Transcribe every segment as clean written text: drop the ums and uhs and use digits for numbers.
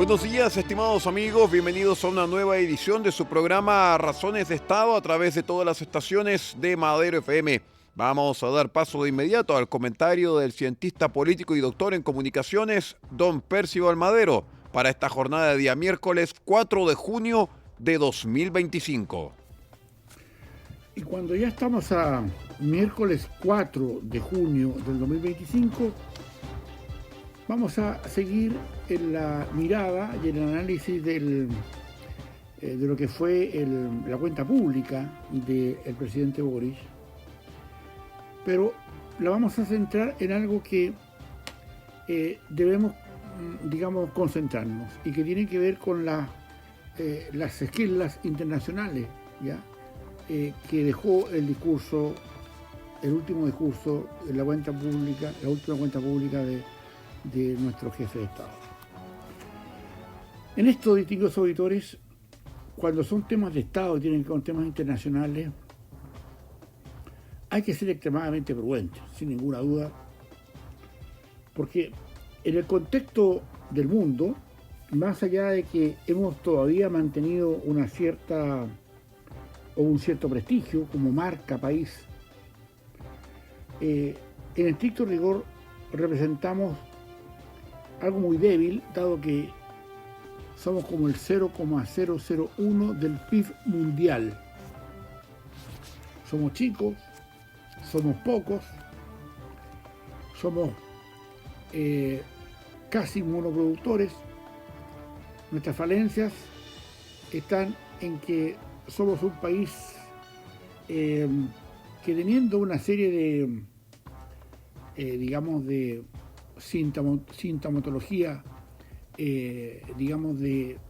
Buenos días, estimados amigos, bienvenidos a una nueva edición de su programa Razones de Estado a través de todas las estaciones de Madero FM. Vamos a dar paso de inmediato al comentario del cientista político y doctor en comunicaciones, don Percival Madero, para esta jornada de día miércoles 4 de junio de 2025. Y cuando ya estamos a miércoles 4 de junio del 2025, vamos a seguir en la mirada y en el análisis de lo que fue la cuenta pública del presidente Boric, pero la vamos a centrar en algo que debemos, concentrarnos y que tiene que ver con las esquelas internacionales, ¿ya? Que dejó el último discurso en la última cuenta pública de nuestro jefe de Estado. En estos distintos auditores, cuando son temas de Estado y tienen que ver con temas internacionales, hay que ser extremadamente prudentes, sin ninguna duda, porque en el contexto del mundo, más allá de que hemos todavía mantenido un cierto prestigio como marca país, en estricto rigor representamos algo muy débil, dado que somos como el 0,001 del PIB mundial. Somos chicos, somos pocos, somos casi monoproductores. Nuestras falencias están en que somos un país que, teniendo una serie de sintomatología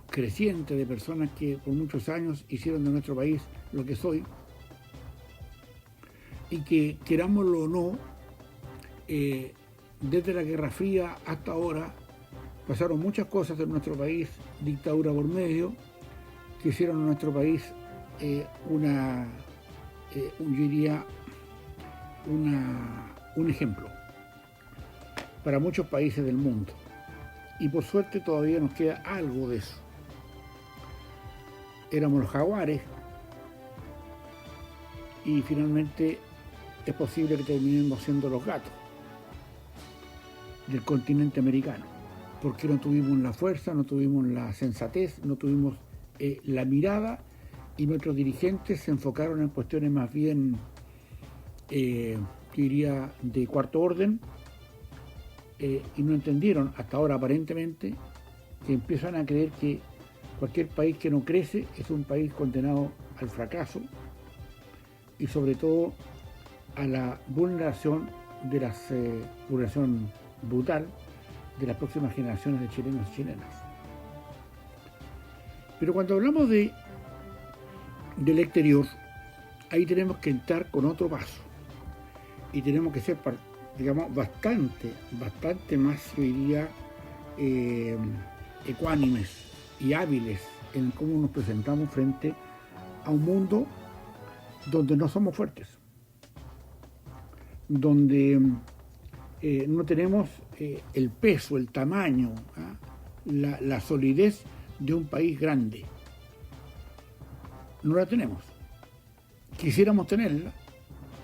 creciente de personas que por muchos años hicieron de nuestro país lo que soy, y que, querámoslo o no, desde la Guerra Fría hasta ahora pasaron muchas cosas en nuestro país, dictadura por medio, que hicieron en nuestro país un ejemplo para muchos países del mundo. Y por suerte todavía nos queda algo de eso. Éramos los jaguares y finalmente es posible que terminemos siendo los gatos del continente americano, porque no tuvimos la fuerza, no tuvimos la sensatez, no tuvimos la mirada, y nuestros dirigentes se enfocaron en cuestiones más bien, de cuarto orden, y no entendieron hasta ahora aparentemente que empiezan a creer que cualquier país que no crece es un país condenado al fracaso y sobre todo a la vulneración brutal de las próximas generaciones de chilenos y chilenas. Pero cuando hablamos del exterior, ahí tenemos que entrar con otro paso y tenemos que ser bastante más, yo diría, ecuánimes y hábiles en cómo nos presentamos frente a un mundo donde no somos fuertes, donde no tenemos el peso, el tamaño, la solidez de un país grande. No la tenemos. Quisiéramos tenerla,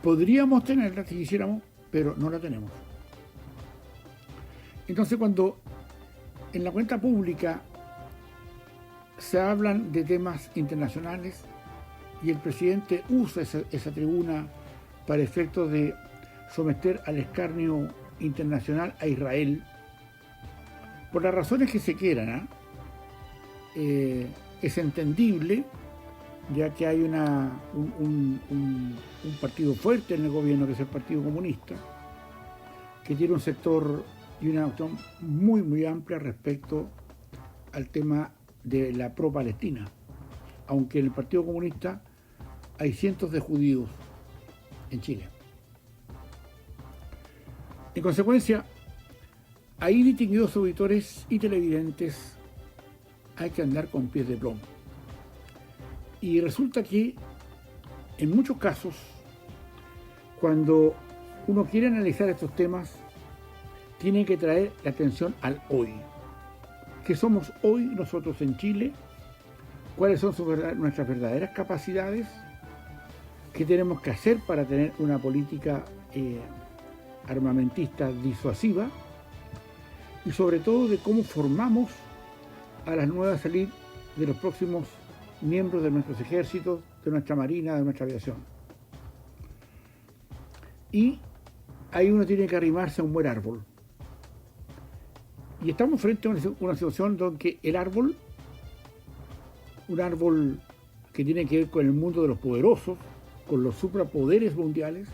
podríamos tenerla si quisiéramos, pero no la tenemos. Entonces, cuando en la cuenta pública se hablan de temas internacionales y el presidente usa esa tribuna para efectos de someter al escarnio internacional a Israel, por las razones que se quieran, es entendible, ya que hay un partido fuerte en el gobierno, que es el Partido Comunista, que tiene un sector y una opción muy, muy amplia respecto al tema de la pro-Palestina, aunque en el Partido Comunista hay cientos de judíos en Chile. En consecuencia, ahí, distinguidos auditores y televidentes, hay que andar con pies de plomo. Y resulta que, en muchos casos, cuando uno quiere analizar estos temas, tiene que traer la atención al hoy. qué somos hoy nosotros en Chile, cuáles son nuestras verdaderas capacidades, qué tenemos que hacer para tener una política armamentista disuasiva y sobre todo de cómo formamos a las nuevas élites de los próximos miembros de nuestros ejércitos, de nuestra marina, de nuestra aviación. Y ahí uno tiene que arrimarse a un buen árbol. Y estamos frente a una situación donde el árbol, un árbol que tiene que ver con el mundo de los poderosos, con los suprapoderes mundiales,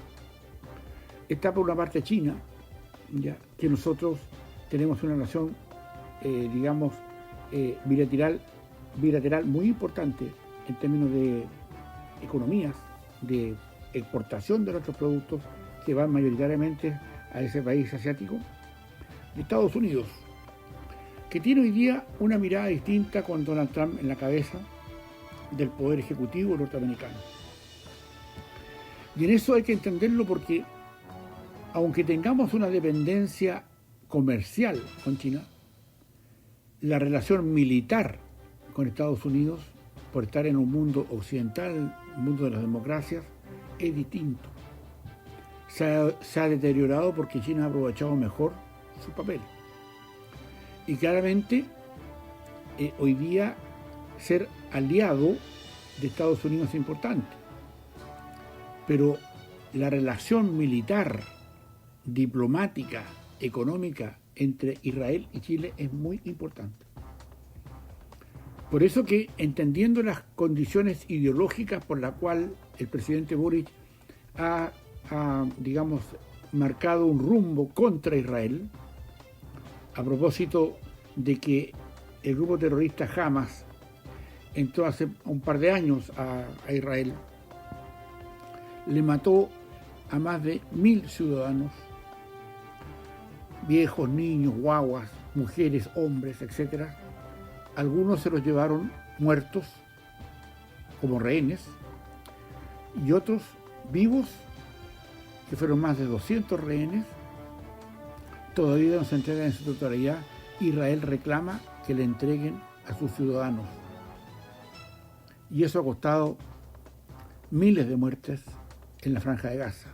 está por una parte China, ya que nosotros tenemos una relación, bilateral muy importante en términos de economías, de exportación de nuestros productos que van mayoritariamente a ese país asiático, de Estados Unidos, que tiene hoy día una mirada distinta con Donald Trump en la cabeza del poder ejecutivo norteamericano. Y en eso hay que entenderlo porque, aunque tengamos una dependencia comercial con China, la relación militar con Estados Unidos, por estar en un mundo occidental, un mundo de las democracias, es distinto. Se ha deteriorado porque China ha aprovechado mejor su papel. Y claramente, hoy día, ser aliado de Estados Unidos es importante. Pero la relación militar, diplomática, económica entre Israel y Chile es muy importante. Por eso que, entendiendo las condiciones ideológicas por las cuales el presidente Boric ha marcado un rumbo contra Israel, a propósito de que el grupo terrorista Hamas entró hace un par de años a Israel, le mató a más de 1.000 ciudadanos, viejos, niños, guaguas, mujeres, hombres, etc. Algunos se los llevaron muertos como rehenes y otros vivos, que fueron más de 200 rehenes, todavía no se entregan en su totalidad. Israel reclama que le entreguen a sus ciudadanos. Y eso ha costado miles de muertes en la Franja de Gaza.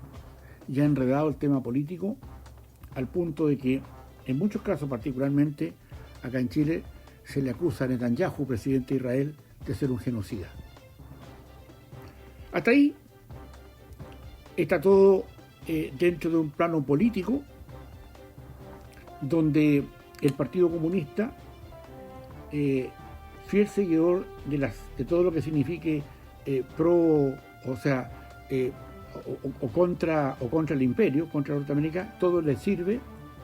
Y ha enredado el tema político al punto de que, en muchos casos, particularmente acá en Chile, se le acusa a Netanyahu, presidente de Israel, de ser un genocida. Hasta ahí está todo dentro de un plano político donde el Partido Comunista, fiel seguidor de todo lo que signifique contra el imperio, contra Norteamérica, todo le sirve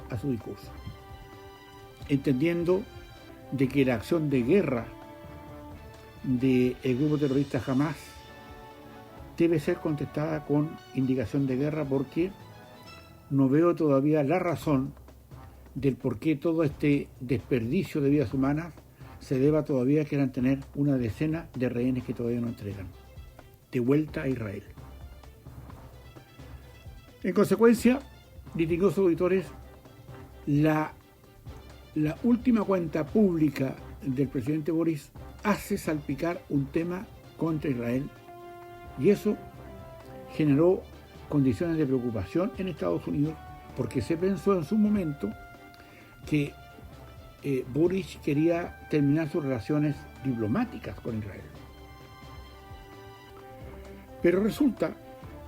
a su discurso, entendiendo de que la acción de guerra del grupo terrorista Hamas debe ser contestada con indicación de guerra, porque no veo todavía la razón del por qué todo este desperdicio de vidas humanas se deba todavía a querer tener una decena de rehenes que todavía no entregan, de vuelta a Israel. En consecuencia, distinguidos auditores, la última cuenta pública del presidente Boris hace salpicar un tema contra Israel, y eso generó condiciones de preocupación en Estados Unidos, porque se pensó en su momento que Boris quería terminar sus relaciones diplomáticas con Israel. Pero resulta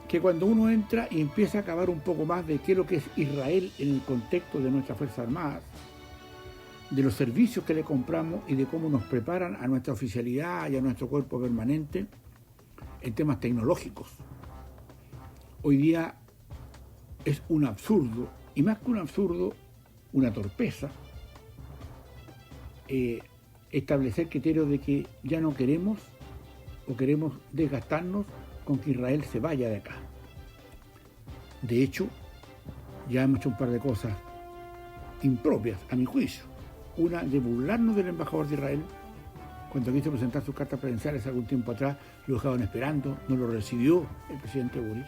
que cuando uno entra y empieza a acabar un poco más de qué es lo que es Israel en el contexto de nuestras Fuerzas Armadas, de los servicios que le compramos y de cómo nos preparan a nuestra oficialidad y a nuestro cuerpo permanente en temas tecnológicos, hoy día es un absurdo, y más que un absurdo, una torpeza, establecer criterios de que ya no queremos o queremos desgastarnos con que Israel se vaya de acá. De hecho, ya hemos hecho un par de cosas impropias, a mi juicio. Una, de burlarnos del embajador de Israel. Cuando quiso presentar sus cartas credenciales algún tiempo atrás, lo dejaban esperando, no lo recibió el presidente Boric.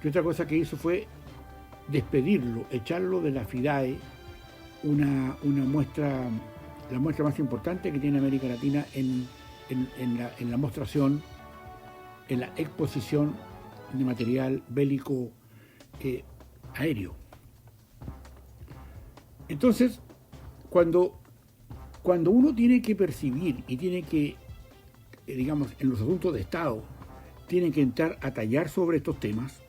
Y otra cosa que hizo fue despedirlo, echarlo de la FIDAE, una muestra la muestra más importante que tiene América Latina en la mostración, en la exposición de material bélico aéreo. Entonces, cuando uno tiene que percibir y tiene que, digamos, en los asuntos de Estado, tiene que entrar a tallar sobre estos temas,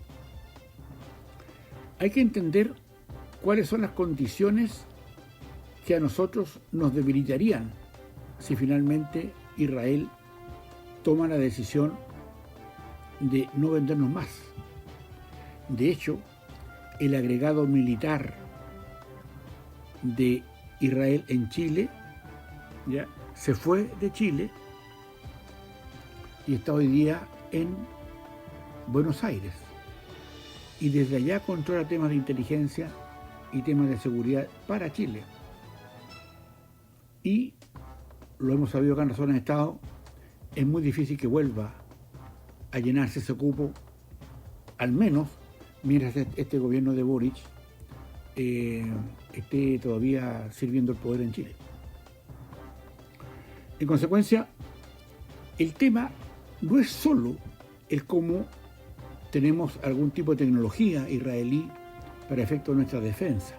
hay que entender cuáles son las condiciones que a nosotros nos debilitarían si finalmente Israel toma la decisión de no vendernos más. De hecho, el agregado militar de Israel en Chile ya se fue de Chile y está hoy día en Buenos Aires, y desde allá controla temas de inteligencia y temas de seguridad para Chile. Y lo hemos sabido acá en Razones de Estado, es muy difícil que vuelva a llenarse ese cupo, al menos mientras este gobierno de Boric esté todavía sirviendo el poder en Chile. En consecuencia, el tema no es solo el cómo tenemos algún tipo de tecnología israelí para efecto de nuestra defensa,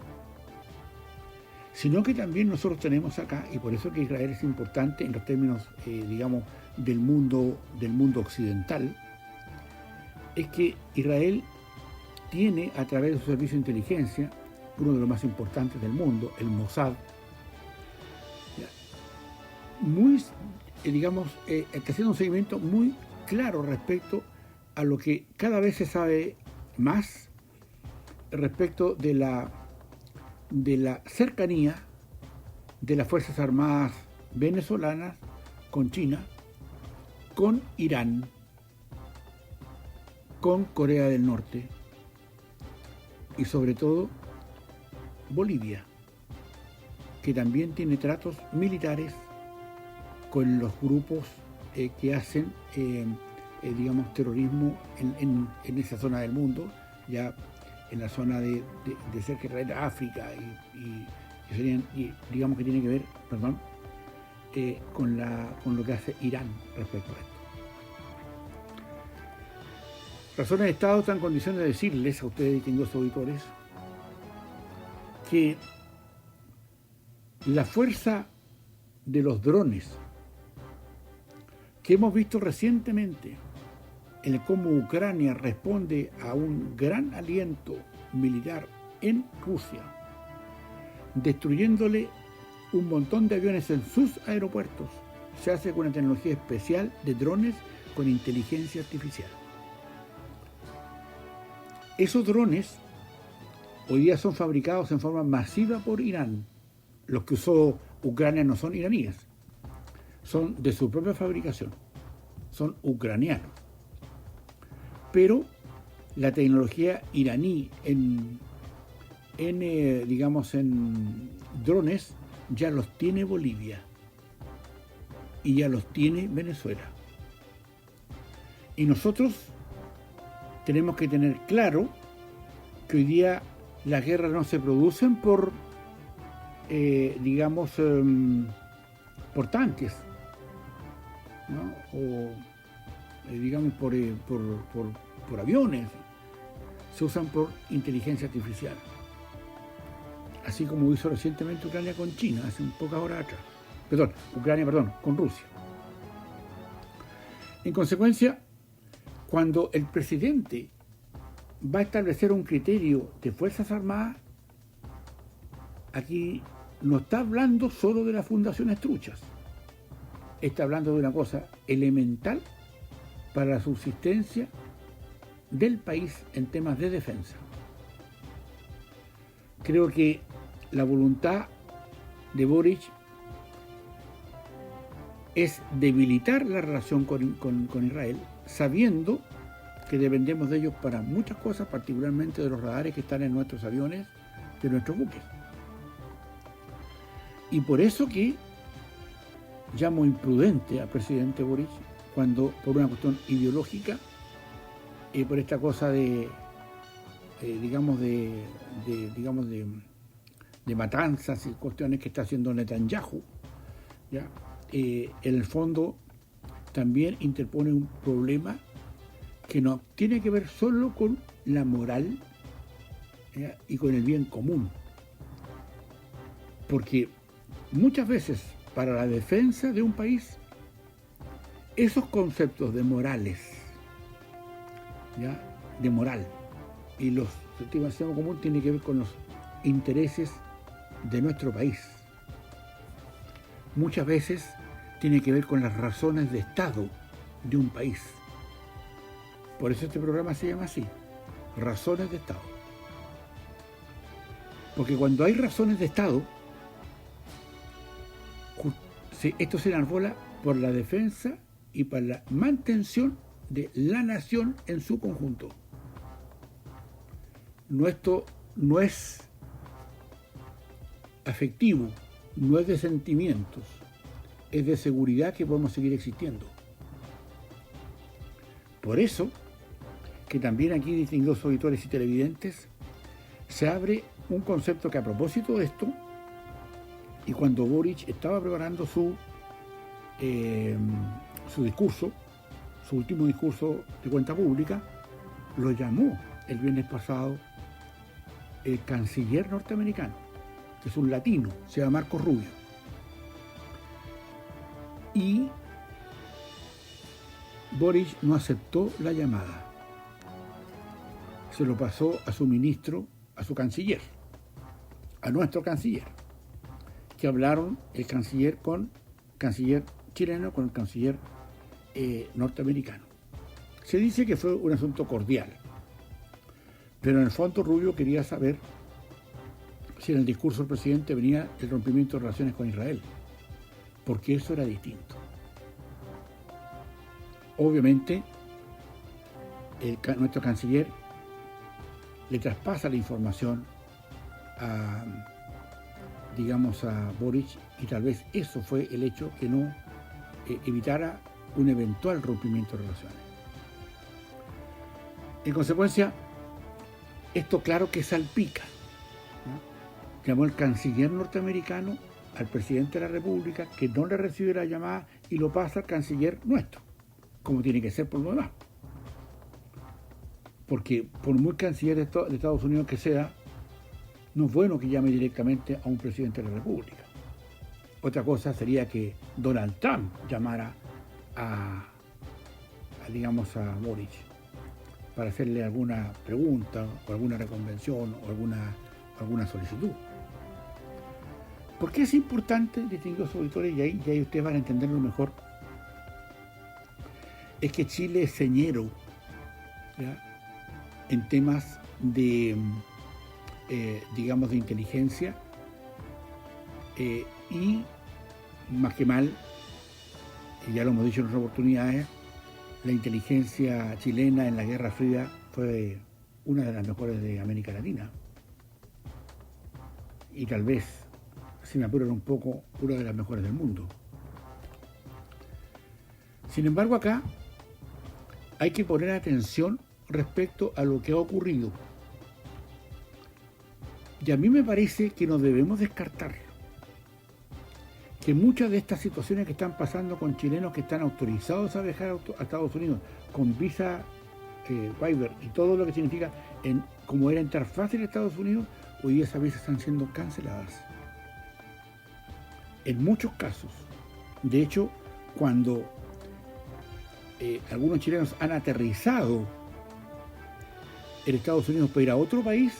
sino que también nosotros tenemos acá, y por eso que Israel es importante en los términos, digamos, del mundo occidental, es que Israel tiene, a través de su servicio de inteligencia, uno de los más importantes del mundo, el Mossad, muy, digamos, está haciendo un seguimiento muy claro respecto a lo que cada vez se sabe más respecto de la cercanía de las Fuerzas Armadas venezolanas con China, con Irán, con Corea del Norte y sobre todo Bolivia, que también tiene tratos militares con los grupos que hacen, digamos, terrorismo en esa zona del mundo, ya en la zona de cerca de África y digamos que tiene que ver, con lo que hace Irán respecto a esto. Razones de Estado están en condiciones de decirles a ustedes, distinguidos auditores, que la fuerza de los drones que hemos visto recientemente en cómo Ucrania responde a un gran aliento militar en Rusia, destruyéndole un montón de aviones en sus aeropuertos, se hace con una tecnología especial de drones con inteligencia artificial. Esos drones hoy día son fabricados en forma masiva por Irán. Los que usó Ucrania no son iraníes, son de su propia fabricación, son ucranianos. Pero la tecnología iraní en drones ya los tiene Bolivia y ya los tiene Venezuela. Y nosotros tenemos que tener claro que hoy día las guerras no se producen por tanques, ¿no? O por aviones, se usan por inteligencia artificial. Así como hizo recientemente Ucrania con China, hace pocas horas atrás. Con Rusia. En consecuencia, cuando el presidente va a establecer un criterio de Fuerzas Armadas, aquí no está hablando solo de las fundaciones truchas, está hablando de una cosa elemental para la subsistencia del país en temas de defensa. Creo que la voluntad de Boric es debilitar la relación con Israel, sabiendo que dependemos de ellos para muchas cosas, particularmente de los radares que están en nuestros aviones, de nuestros buques. Y por eso que llamo imprudente al presidente Boric cuando, por una cuestión ideológica, por esta cosa de matanzas y cuestiones que está haciendo Netanyahu, ¿ya? En el fondo también interpone un problema que no tiene que ver solo con la moral, ¿ya? Y con el bien común. Porque muchas veces para la defensa de un país, esos conceptos de morales, ¿ya? De moral y los estimación común tiene que ver con los intereses de nuestro país. Muchas veces tiene que ver con las razones de Estado de un país. Por eso este programa se llama así, Razones de Estado. Porque cuando hay razones de Estado, esto se enarbola por la defensa y para la mantención de la nación en su conjunto. Esto no es afectivo, no es de sentimientos, es de seguridad que podemos seguir existiendo. Por eso, que también aquí, distinguidos auditores y televidentes, se abre un concepto que a propósito de esto, y cuando Boric estaba preparando su discurso, su último discurso de cuenta pública, lo llamó el viernes pasado el canciller norteamericano, que es un latino, se llama Marco Rubio. Y Boric no aceptó la llamada. Se lo pasó a su ministro, a su canciller, a nuestro canciller, que hablaron el canciller chileno con el canciller norteamericano. Se dice que fue un asunto cordial, pero en el fondo Rubio quería saber si en el discurso del presidente venía el rompimiento de relaciones con Israel, porque eso era distinto. Obviamente, nuestro canciller le traspasa la información a Boric, y tal vez eso fue el hecho que no evitara un eventual rompimiento de relaciones. En consecuencia, esto claro que salpica, ¿no? Llamó el canciller norteamericano al presidente de la República, que no le recibe la llamada, y lo pasa al canciller nuestro, como tiene que ser por lo demás. Porque por muy canciller de Estados Unidos que sea, no es bueno que llame directamente a un presidente de la República. Otra cosa sería que Donald Trump llamara a Boric para hacerle alguna pregunta o alguna reconvención o alguna solicitud. ¿Por qué es importante, distinguidos auditores, y ahí ustedes van a entenderlo mejor? Es que Chile es señero, ¿ya?, en temas de inteligencia, y más que mal, y ya lo hemos dicho en otras oportunidades, la inteligencia chilena en la Guerra Fría fue una de las mejores de América Latina, y tal vez, si me apuran un poco, una de las mejores del mundo. Sin embargo, acá hay que poner atención respecto a lo que ha ocurrido. Y a mí me parece que no debemos descartar que muchas de estas situaciones que están pasando con chilenos que están autorizados a viajar a Estados Unidos con visa waiver y todo lo que significa como era entrar fácil a Estados Unidos, hoy día esas visas están siendo canceladas. En muchos casos. De hecho, cuando algunos chilenos han aterrizado en Estados Unidos para ir a otro país,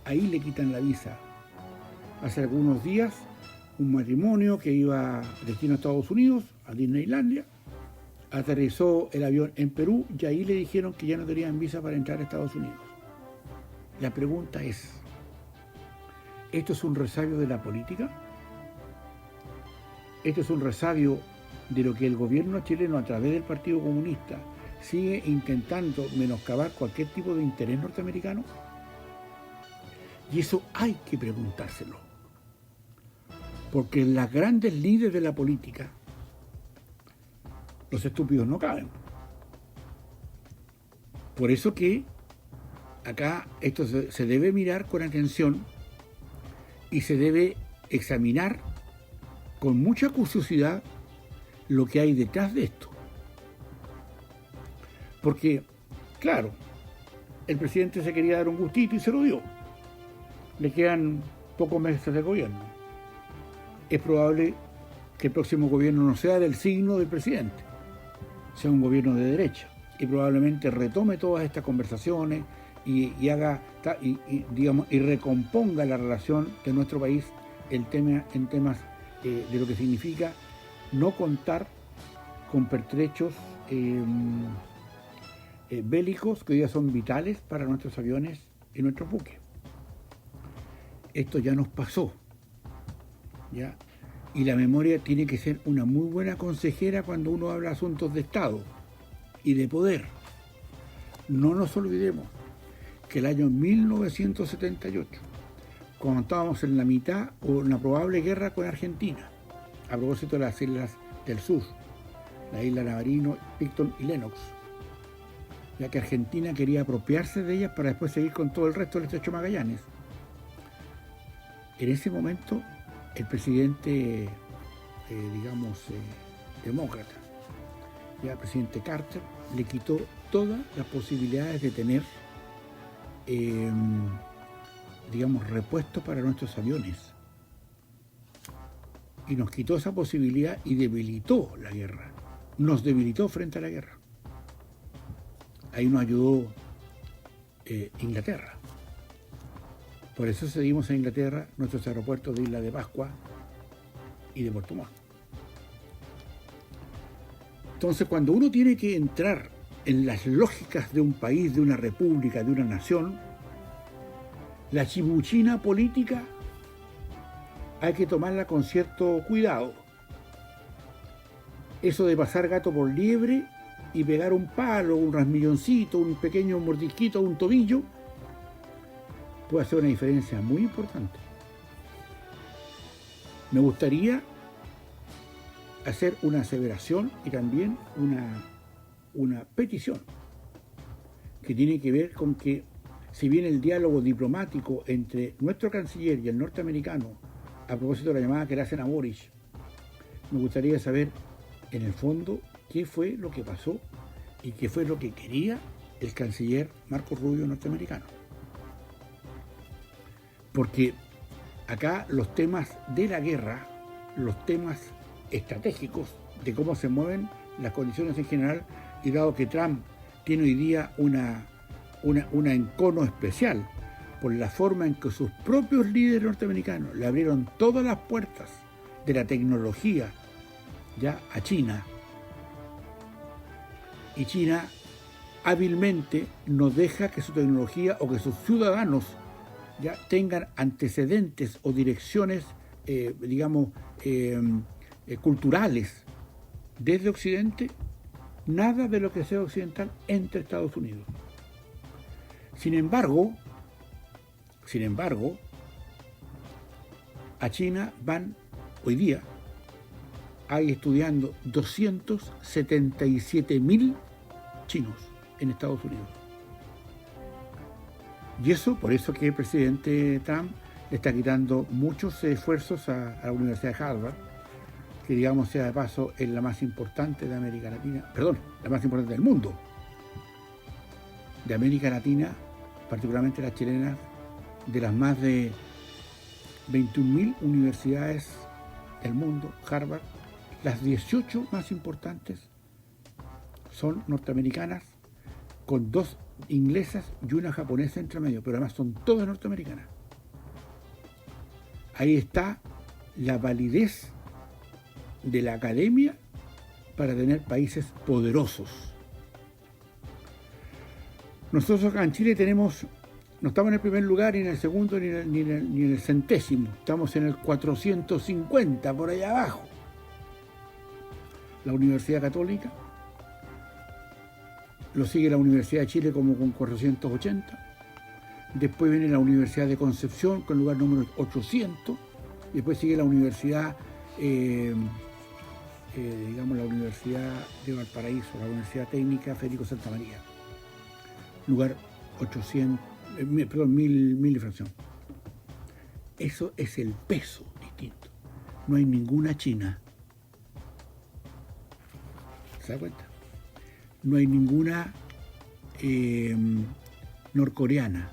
ahí le quitan la visa. Hace algunos días, un matrimonio que iba destino a Estados Unidos, a Disneylandia, aterrizó el avión en Perú y ahí le dijeron que ya no tenían visa para entrar a Estados Unidos. La pregunta es, ¿esto es un resabio de la política? ¿Esto es un resabio de lo que el gobierno chileno, a través del Partido Comunista, sigue intentando menoscabar cualquier tipo de interés norteamericano? Y eso hay que preguntárselo. Porque en las grandes líderes de la política, los estúpidos no caben. Por eso que acá esto se debe mirar con atención y se debe examinar con mucha curiosidad lo que hay detrás de esto. Porque, claro, el presidente se quería dar un gustito y se lo dio. Le quedan pocos meses de gobierno. Es probable que el próximo gobierno no sea del signo del presidente, sea un gobierno de derecha, y probablemente retome todas estas conversaciones y haga y recomponga la relación de nuestro país en temas de lo que significa no contar con pertrechos bélicos que hoy día son vitales para nuestros aviones y nuestros buques. Esto ya nos pasó, ¿ya? Y la memoria tiene que ser una muy buena consejera cuando uno habla de asuntos de Estado y de poder. No nos olvidemos que el año 1978, cuando estábamos en la mitad o en una probable guerra con Argentina, a propósito de las islas del sur, la isla Navarino, Picton y Lennox, ya que Argentina quería apropiarse de ellas para después seguir con todo el resto del estrecho Magallanes. En ese momento, el presidente, demócrata, ya el presidente Carter, le quitó todas las posibilidades de tener, repuestos para nuestros aviones. Y nos quitó esa posibilidad y debilitó la guerra. Nos debilitó frente a la guerra. Ahí nos ayudó Inglaterra. Por eso cedimos a Inglaterra nuestros aeropuertos de Isla de Pascua y de Puerto Montt. Entonces, cuando uno tiene que entrar en las lógicas de un país, de una república, de una nación, la chibuchina política hay que tomarla con cierto cuidado. Eso de pasar gato por liebre y pegar un palo, un rasmilloncito, un pequeño mordisquito, un tobillo, puede hacer una diferencia muy importante. Me gustaría hacer una aseveración y también una petición que tiene que ver con que, si bien el diálogo diplomático entre nuestro canciller y el norteamericano, a propósito de la llamada que le hacen a Boris, me gustaría saber, en el fondo, qué fue lo que pasó y qué fue lo que quería el canciller Marco Rubio norteamericano. Porque acá los temas de la guerra, los temas estratégicos de cómo se mueven las condiciones en general, y dado que Trump tiene hoy día una encono especial por la forma en que sus propios líderes norteamericanos le abrieron todas las puertas de la tecnología ya a China, y China hábilmente no deja que su tecnología o que sus ciudadanos ya tengan antecedentes o direcciones, culturales desde Occidente, nada de lo que sea occidental entre Estados Unidos. Sin embargo, a China van hoy día, hay estudiando 277.000 chinos en Estados Unidos. Y eso, por eso que el presidente Trump le está quitando muchos esfuerzos a la Universidad de Harvard, que digamos sea de paso es la más importante de América Latina, la más importante del mundo. De América Latina, particularmente las chilenas, de las más de 21.000 universidades del mundo, Harvard, las 18 más importantes son norteamericanas, con 2 inglesas y una japonesa entre medio, pero además son todas norteamericanas. Ahí está la validez de la academia para tener países poderosos. Nosotros acá en Chile no estamos en el primer lugar, ni en el segundo, ni en el centésimo. Estamos en el 450, por allá abajo. La Universidad Católica, lo sigue la Universidad de Chile como con 480. Después viene la Universidad de Concepción con el lugar número 800. Después sigue la Universidad, la Universidad de Valparaíso, la Universidad Técnica Federico Santa María. Lugar 1000 y fracción. Eso es el peso distinto. no hay ninguna china. ¿Se da cuenta? No hay ninguna norcoreana.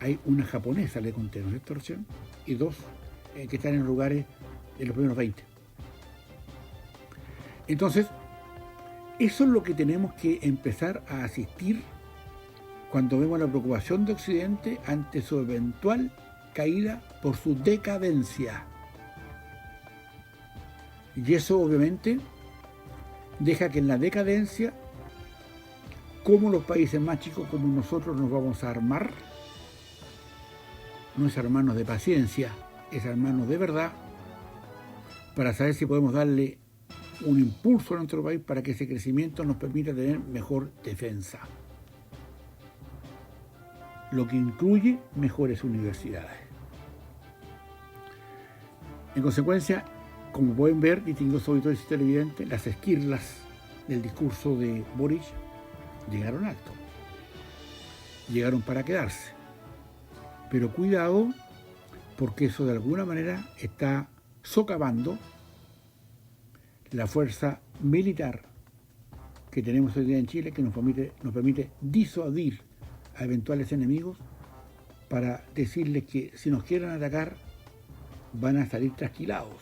Hay una japonesa, le conté, ¿no es cierto, Rocío? Y dos que están en lugares de los primeros 20. Entonces, eso es lo que tenemos que empezar a asistir cuando vemos la preocupación de Occidente ante su eventual caída por su decadencia. Y eso obviamente deja que en la decadencia, como los países más chicos como nosotros nos vamos a armar, no es armarnos de paciencia, es armarnos de verdad, para saber si podemos darle un impulso a nuestro país para que ese crecimiento nos permita tener mejor defensa. Lo que incluye mejores universidades. En consecuencia, como pueden ver, distinguidos auditores y televidentes, las esquirlas del discurso de Boric llegaron alto. Llegaron para quedarse. Pero cuidado, porque eso de alguna manera está socavando la fuerza militar que tenemos hoy día en Chile, que nos permite disuadir a eventuales enemigos para decirles que si nos quieren atacar van a salir trasquilados.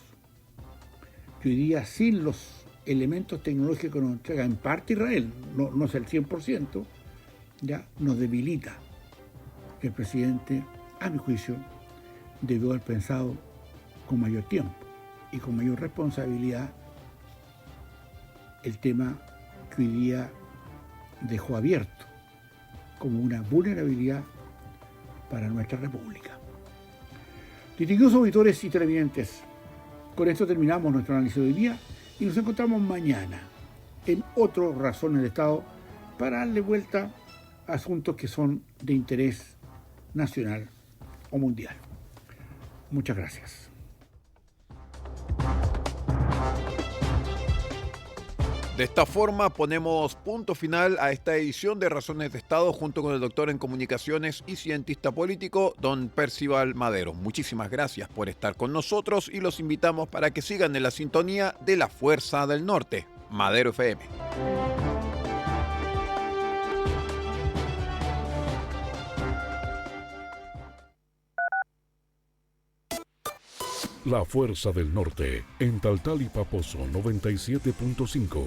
Que hoy día, sin los elementos tecnológicos que nos entrega en parte Israel, no es el 100%, ya nos debilita. El presidente, a mi juicio, debió haber pensado con mayor tiempo y con mayor responsabilidad el tema que hoy día dejó abierto como una vulnerabilidad para nuestra república. Distinguidos auditores y televidentes, con esto terminamos nuestro análisis de hoy día y nos encontramos mañana en otras razones de Estado para darle vuelta a asuntos que son de interés nacional o mundial. Muchas gracias. De esta forma ponemos punto final a esta edición de Razones de Estado junto con el doctor en comunicaciones y cientista político, don Percival Madero. Muchísimas gracias por estar con nosotros y los invitamos para que sigan en la sintonía de la Fuerza del Norte, Madero FM. La Fuerza del Norte, en Taltal y Paposo 97.5.